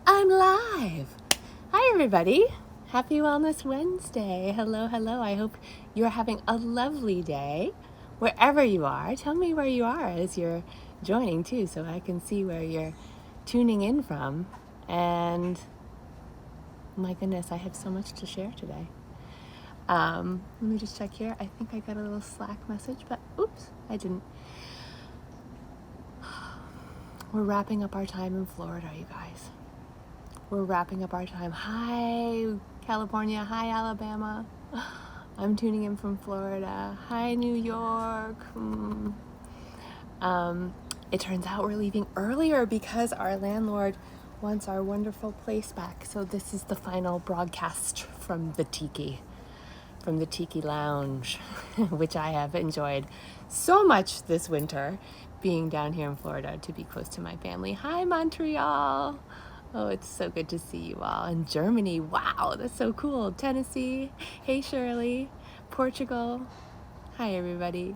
I'm live. Hi, everybody. Happy Wellness Wednesday. Hello, hello. I hope you're having a lovely day wherever you are. Tell me where you are as you're joining, too, so I can see where you're tuning in from. And my goodness, I have so much to share today. Let me just check here. I think I got a little Slack message, but oops, I didn't. We're wrapping up our time in Florida, you guys. We're wrapping up our time. Hi, California. Hi, Alabama. I'm tuning in from Florida. Hi, New York. It turns out we're leaving earlier because our landlord wants our wonderful place back. So this is the final broadcast from the Tiki Lounge, which I have enjoyed so much this winter, being down here in Florida to be close to my family. Hi, Montreal. Oh, it's so good to see you all. And Germany, wow, that's so cool. Tennessee, hey, Shirley. Portugal, hi, everybody.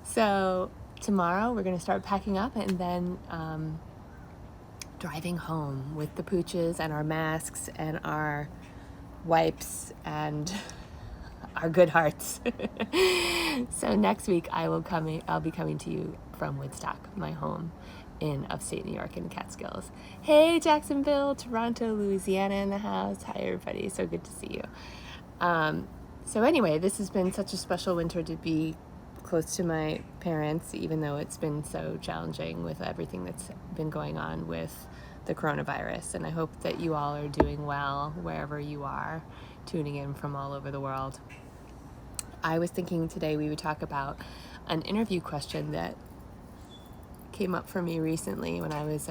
So tomorrow we're going to start packing up and then driving home with the pooches and our masks and our wipes and our good hearts. So next week I'll be coming to you from Woodstock, my home in upstate New York in the Catskills. Hey, Jacksonville, Toronto, Louisiana in the house. Hi, everybody. So good to see you. So anyway, this has been such a special winter to be close to my parents, even though it's been so challenging with everything that's been going on with the coronavirus. And I hope that you all are doing well wherever you are, tuning in from all over the world. I was thinking today we would talk about an interview question that came up for me recently when I was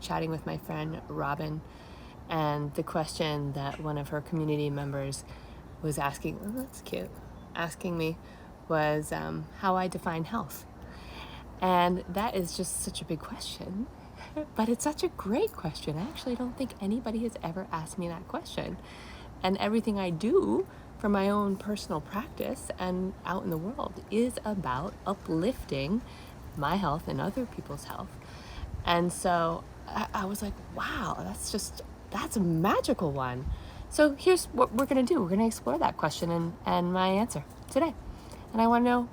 chatting with my friend Robin, and the question that one of her community members was asking, oh, that's cute, asking me was how I define health. And that is just such a big question, but it's such a great question. I actually don't think anybody has ever asked me that question. And everything I do for my own personal practice and out in the world is about uplifting my health and other people's health. And so I was like, wow, that's a magical one. So here's what we're going to do. We're going to explore that question and my answer today. And I want to know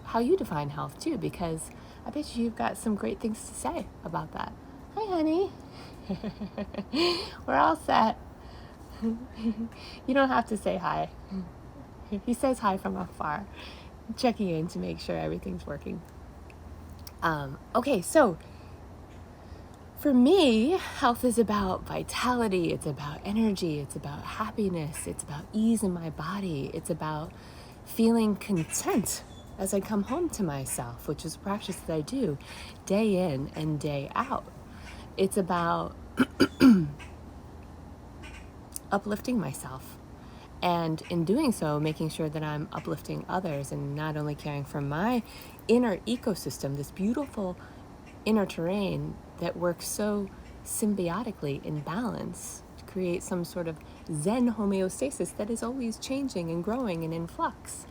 how you define health too, because I bet you've got some great things to say about that. Hi, honey. We're all set. You don't have to say hi. He says hi from afar, checking in to make sure everything's working. Okay, so for me, health is about vitality, it's about energy, it's about happiness, it's about ease in my body, it's about feeling content as I come home to myself, which is a practice that I do day in and day out. It's about uplifting myself, and in doing so, making sure that I'm uplifting others and not only caring for my inner ecosystem, this beautiful inner terrain that works so symbiotically in balance to create some sort of Zen homeostasis that is always changing and growing and in flux,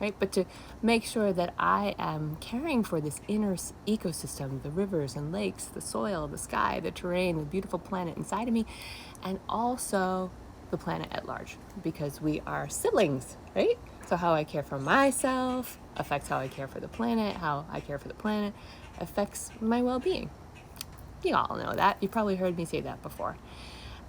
right? But to make sure that I am caring for this inner ecosystem, the rivers and lakes, the soil, the sky, the terrain, the beautiful planet inside of me, and also the planet at large, because we are siblings, right? So how I care for myself affects how I care for the planet. How I care for the planet affects my well-being. You all know that. You probably heard me say that before.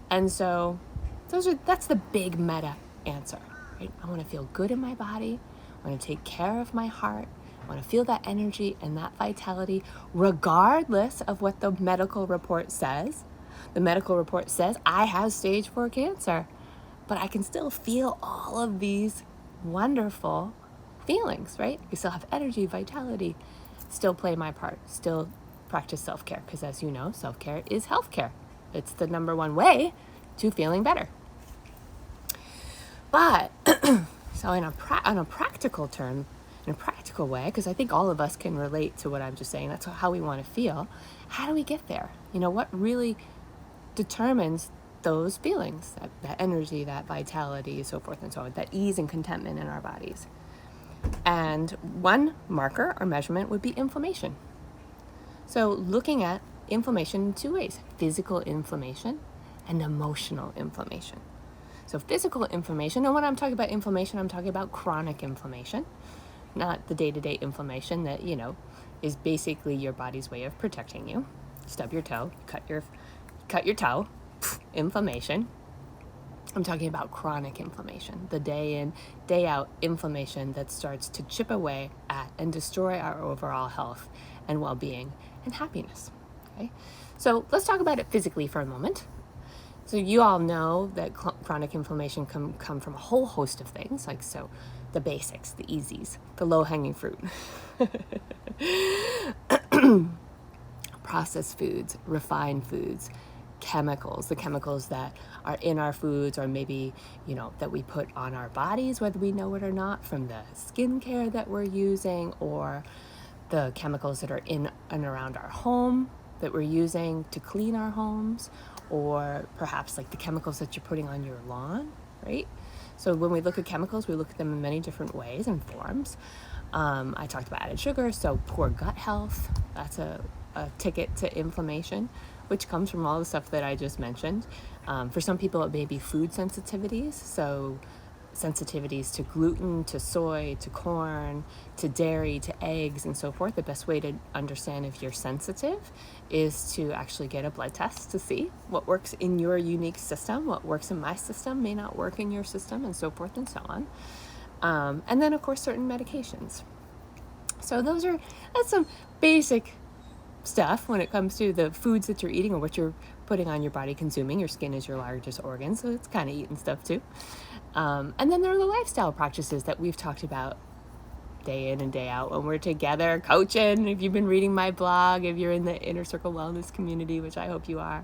And so that's the big meta answer, right? I want to feel good in my body. I want to take care of my heart. I want to feel that energy and that vitality regardless of what the medical report says. The medical report says I have stage 4 cancer, but I can still feel all of these wonderful feelings, right? I still have energy, vitality, still play my part, still practice self-care, because as you know, self-care is healthcare. It's the number one way to feeling better. But so on a practical term, in a practical way, because I think all of us can relate to what I'm just saying, that's how we want to feel. How do we get there? You know, what really determines those feelings, that energy, that vitality, so forth and so on, that ease and contentment in our bodies? And one marker or measurement would be inflammation. So looking at inflammation in two ways: physical inflammation and emotional inflammation. So physical inflammation, and when I'm talking about inflammation, I'm talking about chronic inflammation, not the day-to-day inflammation that, is basically your body's way of protecting you. Stub your toe, cut your toe, inflammation. I'm talking about chronic inflammation, the day in, day out inflammation that starts to chip away at and destroy our overall health and well-being and happiness. Okay? So let's talk about it physically for a moment. So you all know that chronic inflammation can come from a whole host of things, like the basics, the easies, the low-hanging fruit. Processed foods, refined foods, chemicals, the chemicals that are in our foods or maybe, that we put on our bodies, whether we know it or not, from the skincare that we're using, or the chemicals that are in and around our home that we're using to clean our homes, or perhaps like the chemicals that you're putting on your lawn, right? So when we look at chemicals, we look at them in many different ways and forms. I talked about added sugar, so poor gut health, that's a ticket to inflammation, which comes from all the stuff that I just mentioned. For some people, it may be food sensitivities, so sensitivities to gluten, to soy, to corn, to dairy, to eggs, and so forth. The best way to understand if you're sensitive is to actually get a blood test to see what works in your unique system. What works in my system may not work in your system, and so forth and so on. And then, of course, certain medications. So that's some basic stuff when it comes to the foods that you're eating or what you're putting on your body, consuming. Your skin is your largest organ, so it's kind of eating stuff too. And then there are the lifestyle practices that we've talked about day in and day out when we're together coaching. If you've been reading my blog, if you're in the Inner Circle Wellness community, which I hope you are.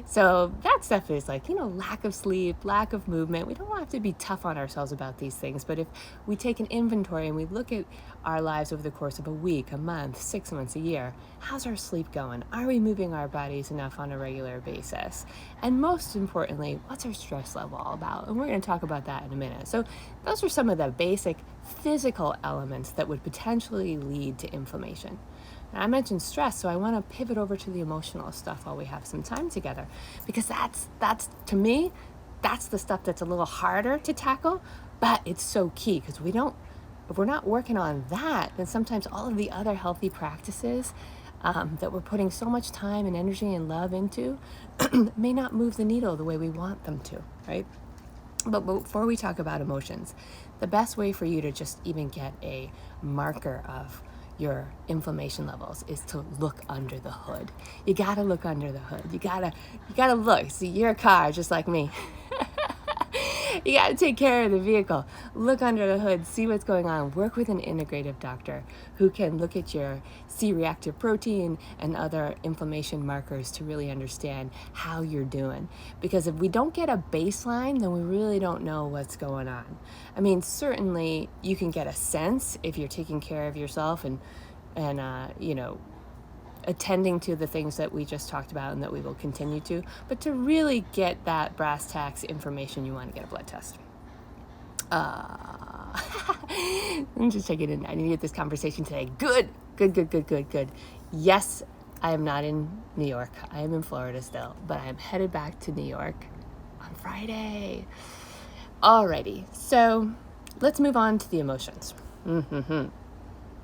So that stuff is like, lack of sleep, lack of movement. We don't have to be tough on ourselves about these things, but if we take an inventory and we look at our lives over the course of a week, a month, 6 months, a year, how's our sleep going? Are we moving our bodies enough on a regular basis? And most importantly, what's our stress level all about? And we're going to talk about that in a minute. So those are some of the basic physical elements that would potentially lead to inflammation. I mentioned stress, so I want to pivot over to the emotional stuff while we have some time together, because that's to me, that's the stuff that's a little harder to tackle, but it's so key, because if we're not working on that, then sometimes all of the other healthy practices that we're putting so much time and energy and love into may not move the needle the way we want them to, right? But before we talk about emotions, the best way for you to just even get a marker of your inflammation levels is to look under the hood. You gotta look under the hood. You gotta look. See, you're a car just like me. You gotta take care of the vehicle. Look under the hood, see what's going on. Work with an integrative doctor who can look at your C-reactive protein and other inflammation markers to really understand how you're doing. Because if we don't get a baseline, then we really don't know what's going on. I mean, certainly you can get a sense if you're taking care of yourself and attending to the things that we just talked about and that we will continue to. But to really get that brass tacks information, you want to get a blood test. I'm just checking in. I needed this conversation today. Good. Yes, I am not in New York. I am in Florida still, but I am headed back to New York on Friday. Alrighty, so let's move on to the emotions.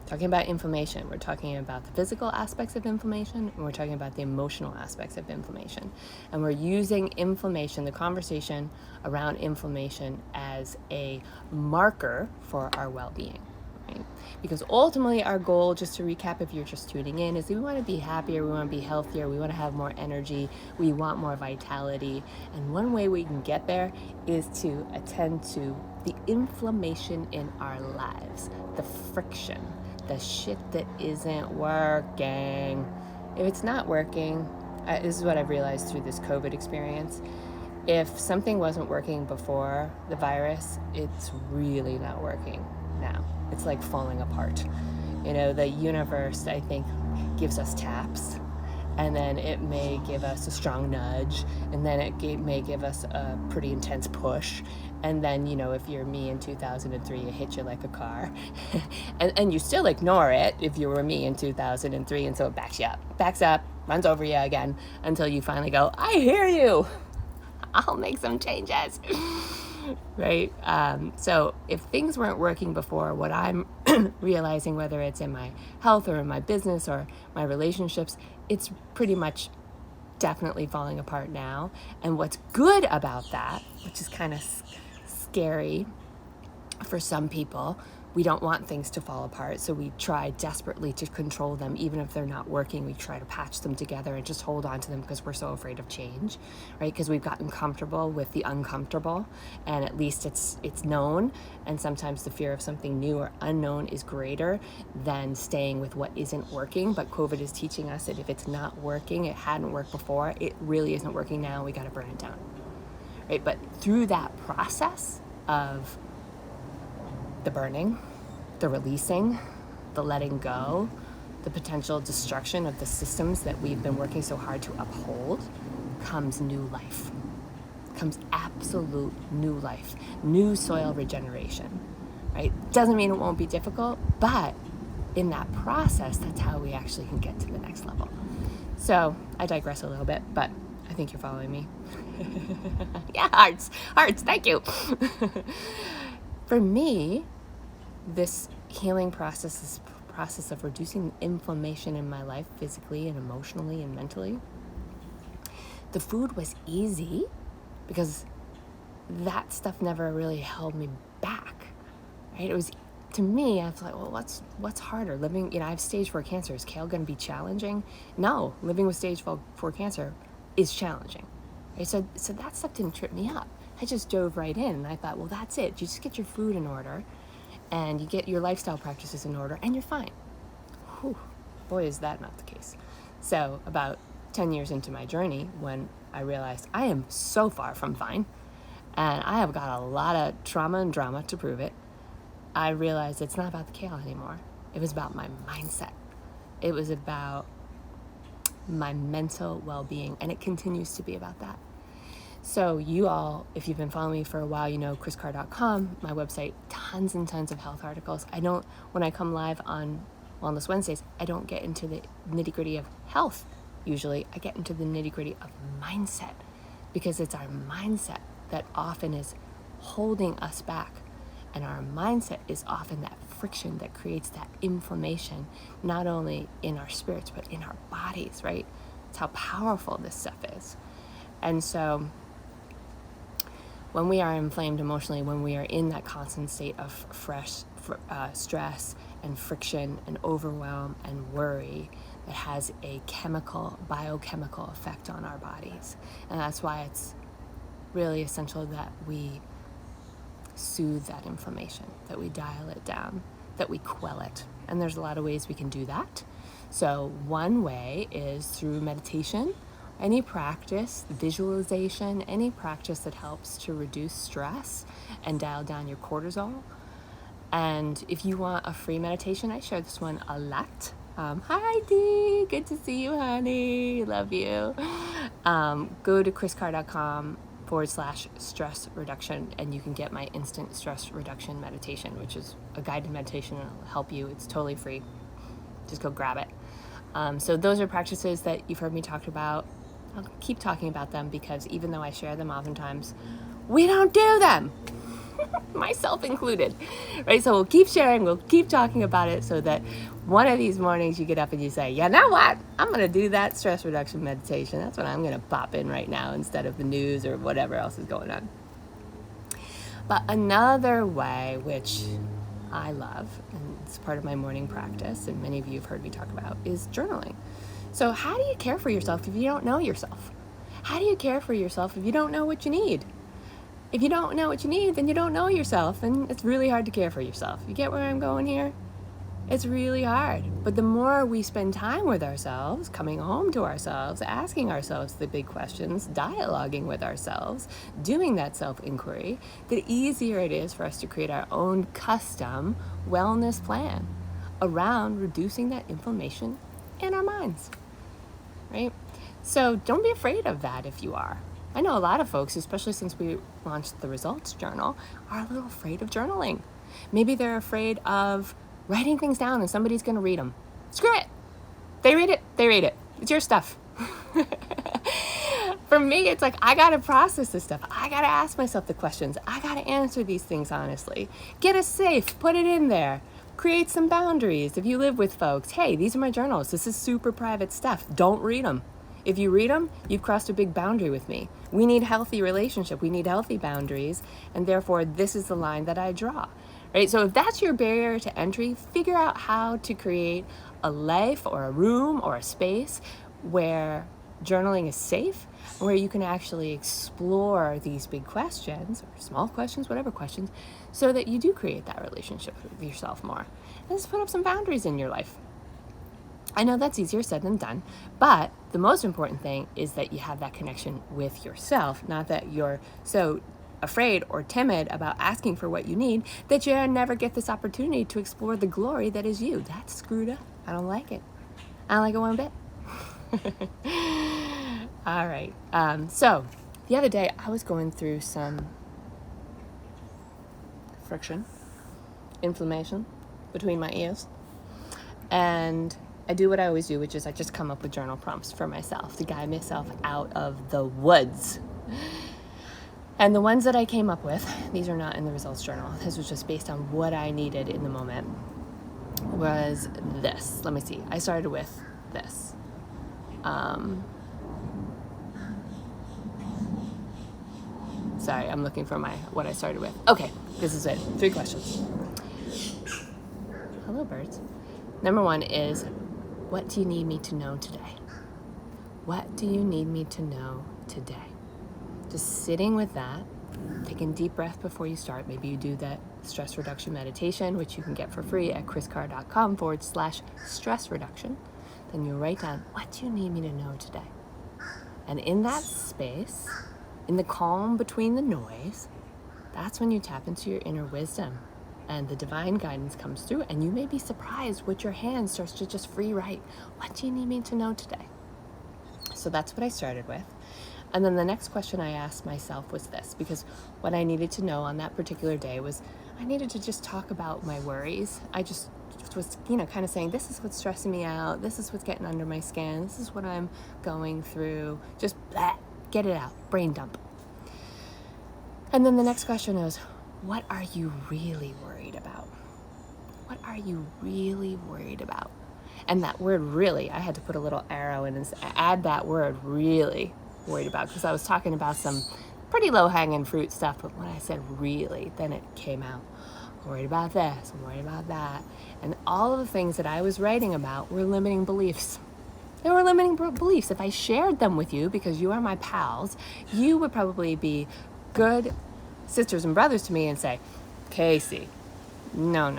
Talking about inflammation, we're talking about the physical aspects of inflammation, and we're talking about the emotional aspects of inflammation. And we're using inflammation, the conversation around inflammation, as a marker for our well-being. Right? Because ultimately our goal, just to recap if you're just tuning in, is we want to be happier, we want to be healthier, we want to have more energy, we want more vitality. And one way we can get there is to attend to the inflammation in our lives, the friction, the shit that isn't working. If it's not working, this is what I've realized through this COVID experience. If something wasn't working before the virus, it's really not working now. It's like falling apart. The universe, I think, gives us taps, and then it may give us a strong nudge, and then it may give us a pretty intense push. And then, if you're me in 2003, it hit you like a car. and you still ignore it if you were me in 2003, and so it backs up, runs over you again, until you finally go, I hear you. I'll make some changes. Right? So if things weren't working before, what I'm realizing, whether it's in my health or in my business or my relationships, it's pretty much definitely falling apart now. And what's good about that, which is kind of scary for some people, we don't want things to fall apart, so we try desperately to control them. Even if they're not working, we try to patch them together and just hold on to them because we're so afraid of change, right? Because we've gotten comfortable with the uncomfortable, and at least it's known. And sometimes the fear of something new or unknown is greater than staying with what isn't working. But COVID is teaching us that if it's not working, it hadn't worked before, it really isn't working now, we got to burn it down, right? But through that process of the burning, the releasing, the letting go, the potential destruction of the systems that we've been working so hard to uphold, comes new life. Comes absolute new life, new soil regeneration, right? Doesn't mean it won't be difficult, but in that process, that's how we actually can get to the next level. So I digress a little bit, but I think you're following me. Yeah, hearts, thank you. For me, this healing process, this process of reducing inflammation in my life, physically and emotionally and mentally, the food was easy because that stuff never really held me back, right? It was, to me, I was like, well, what's harder? Living, I have stage 4 cancer. Is kale going to be challenging? No, living with stage 4 cancer is challenging, right? So that stuff didn't trip me up. I just dove right in, and I thought, well, that's it. You just get your food in order, and you get your lifestyle practices in order, and you're fine. Whew, boy, is that not the case. So about 10 years into my journey, when I realized I am so far from fine, and I have got a lot of trauma and drama to prove it, I realized it's not about the kale anymore. It was about my mindset. It was about my mental well-being, and it continues to be about that. So you all, if you've been following me for a while, you know chriscarr.com, my website, tons and tons of health articles. When I come live on Wellness Wednesdays, I don't get into the nitty-gritty of health. Usually I get into the nitty-gritty of mindset, because it's our mindset that often is holding us back. And our mindset is often that friction that creates that inflammation, not only in our spirits, but in our bodies, right? It's how powerful this stuff is. And so when we are inflamed emotionally, when we are in that constant state of stress and friction and overwhelm and worry, that has a biochemical effect on our bodies. And that's why it's really essential that we soothe that inflammation, that we dial it down, that we quell it. And there's a lot of ways we can do that. So one way is through meditation, any practice, visualization, any practice that helps to reduce stress and dial down your cortisol. And if you want a free meditation, I share this one a lot. Hi Dee, good to see you, honey. Love you. Go to chriscarr.com/stress reduction, and you can get my instant stress reduction meditation, which is a guided meditation, and it'll help you. It's totally free. Just go grab it. So those are practices that you've heard me talk about. I'll keep talking about them because even though I share them oftentimes, we don't do them. Myself included, right? So we'll keep sharing, we'll keep talking about it, so that one of these mornings you get up and you say, you know what? I'm going to do that stress reduction meditation. That's what I'm going to pop in right now instead of the news or whatever else is going on. But another way, which I love, and it's part of my morning practice, and many of you have heard me talk about, is journaling. So how do you care for yourself if you don't know yourself? How do you care for yourself if you don't know what you need? If you don't know what you need, then you don't know yourself, and it's really hard to care for yourself. You get where I'm going here? It's really hard. But the more we spend time with ourselves, coming home to ourselves, asking ourselves the big questions, dialoguing with ourselves, doing that self-inquiry, the easier it is for us to create our own custom wellness plan around reducing that inflammation in our minds, right? So don't be afraid of that if you are. I know a lot of folks, especially since we launched the Results Journal, are a little afraid of journaling. Maybe they're afraid of writing things down and somebody's going to read them. Screw it. They read it. It's your stuff. For me, it's like, I got to process this stuff. I got to ask myself the questions. I got to answer these things honestly. Get a safe, put it in there. Create some boundaries. If you live with folks, hey, these are my journals. This is super private stuff. Don't read them. If you read them, you've crossed a big boundary with me. We need healthy relationship. We need healthy boundaries. And therefore, this is the line that I draw. Right? So if that's your barrier to entry, figure out how to create a life or a room or a space where journaling is safe, where you can actually explore these big questions, or small questions, whatever questions, so that you do create that relationship with yourself more. And just put up some boundaries in your life. I know that's easier said than done, but the most important thing is that you have that connection with yourself, not that you're so afraid or timid about asking for what you need that you never get this opportunity to explore the glory that is you. That's screwed up. I don't like it. I don't like it one bit. All right. So the other day I was going through some friction, inflammation between my ears, and I do what I always do, which is I just come up with journal prompts for myself to guide myself out of the woods. And the ones that I came up with, these are not in the results journal. This was just based on what I needed in the moment, was this. Let me see. I started with this. Sorry, I'm looking for what I started with. Okay, this is it. 3 questions. Hello, birds. Number 1 is, what do you need me to know today? What do you need me to know today? Just sitting with that, taking a deep breath before you start. Maybe you do that stress reduction meditation, which you can get for free at chriscarr.com/stress reduction. Then you write down, what do you need me to know today? And in that space, in the calm between the noise, that's when you tap into your inner wisdom and the divine guidance comes through, and you may be surprised what your hand starts to just free write. What do you need me to know today? So that's what I started with. And then the next question I asked myself was this, because what I needed to know on that particular day was I needed to just talk about my worries. I just was, kind of saying, this is what's stressing me out. This is what's getting under my skin. This is what I'm going through. Just get it out, brain dump. And then the next question is, what are you really worried about? What are you really worried about? And that word really, I had to put a little arrow in and add that word really worried about, because I was talking about some pretty low-hanging fruit stuff, but when I said really, then it came out. I'm worried about this, I'm worried about that. And all of the things that I was writing about were limiting beliefs. They were limiting beliefs. If I shared them with you, because you are my pals, you would probably be good sisters and brothers to me and say, Casey, no,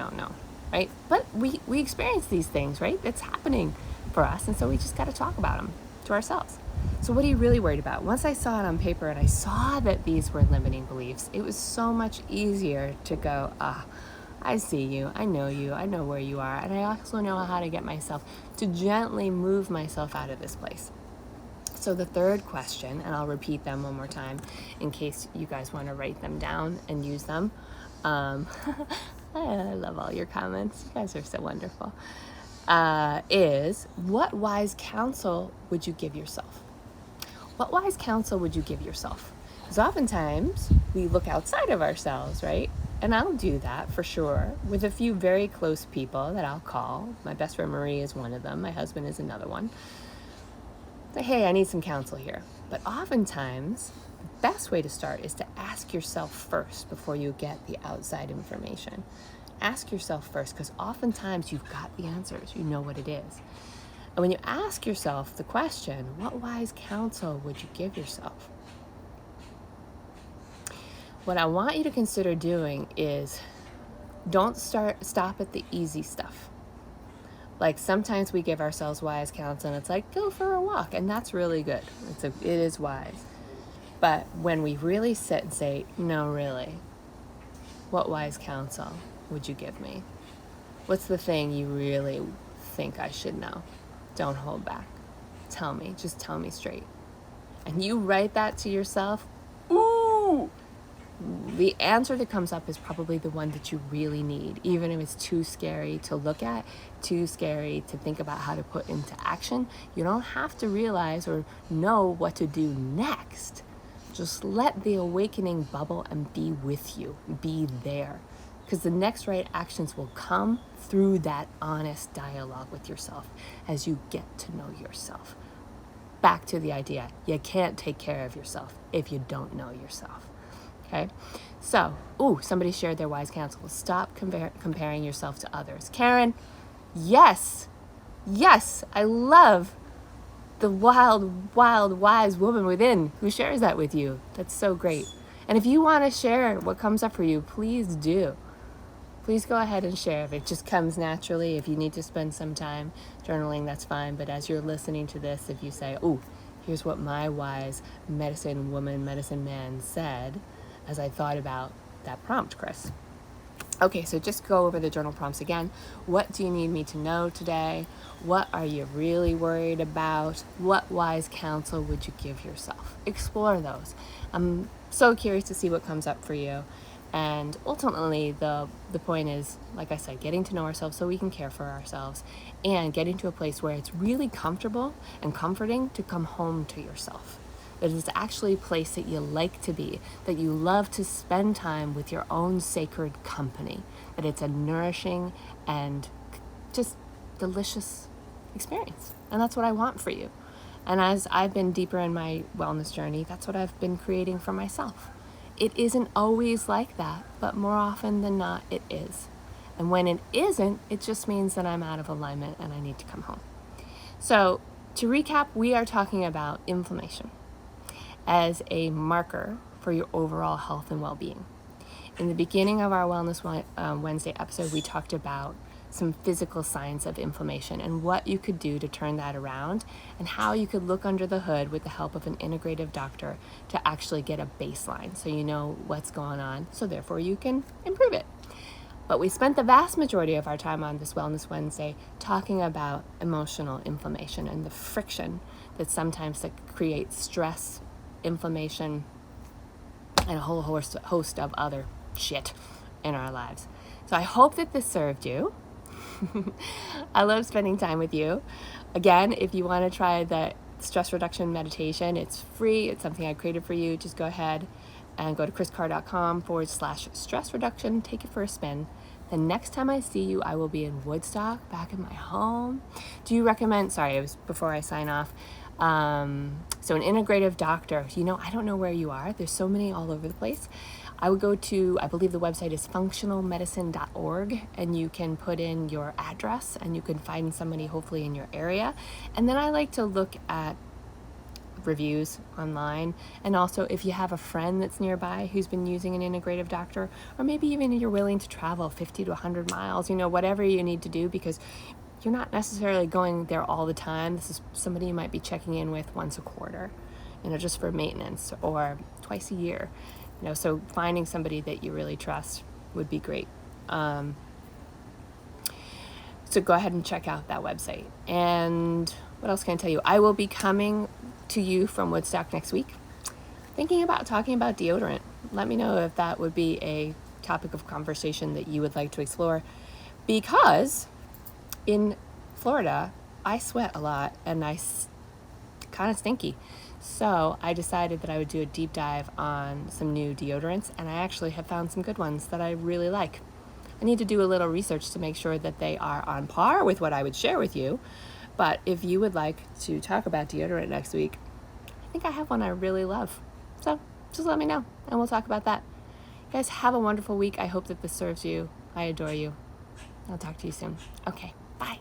right? But we experience these things, right? It's happening for us, and so we just got to talk about them to ourselves. So what are you really worried about? Once I saw it on paper and I saw that these were limiting beliefs, it was so much easier to go, I see you, I know where you are, and I also know how to get myself to gently move myself out of this place. So the third question, and I'll repeat them one more time in case you guys want to write them down and use them. I love all your comments. You guys are so wonderful. Is, what wise counsel would you give yourself? What wise counsel would you give yourself? Because oftentimes we look outside of ourselves, right? And I'll do that for sure with a few very close people that I'll call. My best friend Marie is one of them. My husband is another one. Say, hey, I need some counsel here. But oftentimes, the best way to start is to ask yourself first before you get the outside information. Ask yourself first, because oftentimes you've got the answers. You know what it is. And when you ask yourself the question, what wise counsel would you give yourself? What I want you to consider doing is don't stop at the easy stuff. Like sometimes we give ourselves wise counsel and it's like, go for a walk. And that's really good. It is wise. But when we really sit and say, no, really, what wise counsel would you give me? What's the thing you really think I should know? Don't hold back. Tell me. Just tell me straight. And you write that to yourself. Ooh! the answer that comes up is probably the one that you really need, even if it's too scary to look at, too scary to think about how to put into action. You don't have to realize or know what to do next. Just let the awakening bubble and be with you, be there. Because the next right actions will come through that honest dialogue with yourself as you get to know yourself. Back to the idea, you can't take care of yourself if you don't know yourself. Okay? So, somebody shared their wise counsel. Stop comparing yourself to others. Karen, yes, I love the wild, wise woman within who shares that with you. That's so great. And if you want to share what comes up for you, please do. Please go ahead and share. If it just comes naturally, if you need to spend some time journaling, that's fine. But as you're listening to this, if you say, here's what my wise medicine woman, medicine man said as I thought about that prompt, Chris. Okay, so just go over the journal prompts again. What do you need me to know today? What are you really worried about? What wise counsel would you give yourself? Explore those. I'm so curious to see what comes up for you. And ultimately, the point is, like I said, getting to know ourselves so we can care for ourselves and getting to a place where it's really comfortable and comforting to come home to yourself. That it's actually a place that you like to be, that you love to spend time with your own sacred company, that it's a nourishing and just delicious experience. And that's what I want for you. And as I've been deeper in my wellness journey, that's what I've been creating for myself. It isn't always like that, but more often than not, it is. And when it isn't, it just means that I'm out of alignment and I need to come home. So to recap, we are talking about inflammation as a marker for your overall health and well-being. In the beginning of our Wellness Wednesday episode, we talked about some physical signs of inflammation and what you could do to turn that around and how you could look under the hood with the help of an integrative doctor to actually get a baseline so you know what's going on, so therefore you can improve it. But we spent the vast majority of our time on this Wellness Wednesday talking about emotional inflammation and the friction that sometimes that creates stress, inflammation, and a whole host of other shit in our lives. So I hope that this served you. I love spending time with you. Again, if you want to try the stress reduction meditation, it's free. It's something I created for you. Just go ahead and go to chriscarr.com/stress reduction. Take it for a spin. The next time I see you, I will be in Woodstock, back in my home. Do you recommend, it was before I sign off. So an integrative doctor, I don't know where you are. There's so many all over the place. I would go to, I believe the website is functionalmedicine.org, and you can put in your address and you can find somebody hopefully in your area. And then I like to look at reviews online, and also if you have a friend that's nearby who's been using an integrative doctor, or maybe even you're willing to travel 50 to 100 miles, whatever you need to do, because you're not necessarily going there all the time. This is somebody you might be checking in with once a quarter, just for maintenance, or twice a year. So finding somebody that you really trust would be great. So go ahead and check out that website. And what else can I tell you? I will be coming to you from Woodstock next week, thinking about talking about deodorant. Let me know if that would be a topic of conversation that you would like to explore, because in Florida, I sweat a lot and I kind of stinky. So I decided that I would do a deep dive on some new deodorants, and I actually have found some good ones that I really like. I need to do a little research to make sure that they are on par with what I would share with you. But if you would like to talk about deodorant next week, I think I have one I really love. So just let me know and we'll talk about that. You guys have a wonderful week. I hope that this serves you. I adore you. I'll talk to you soon. Okay, bye.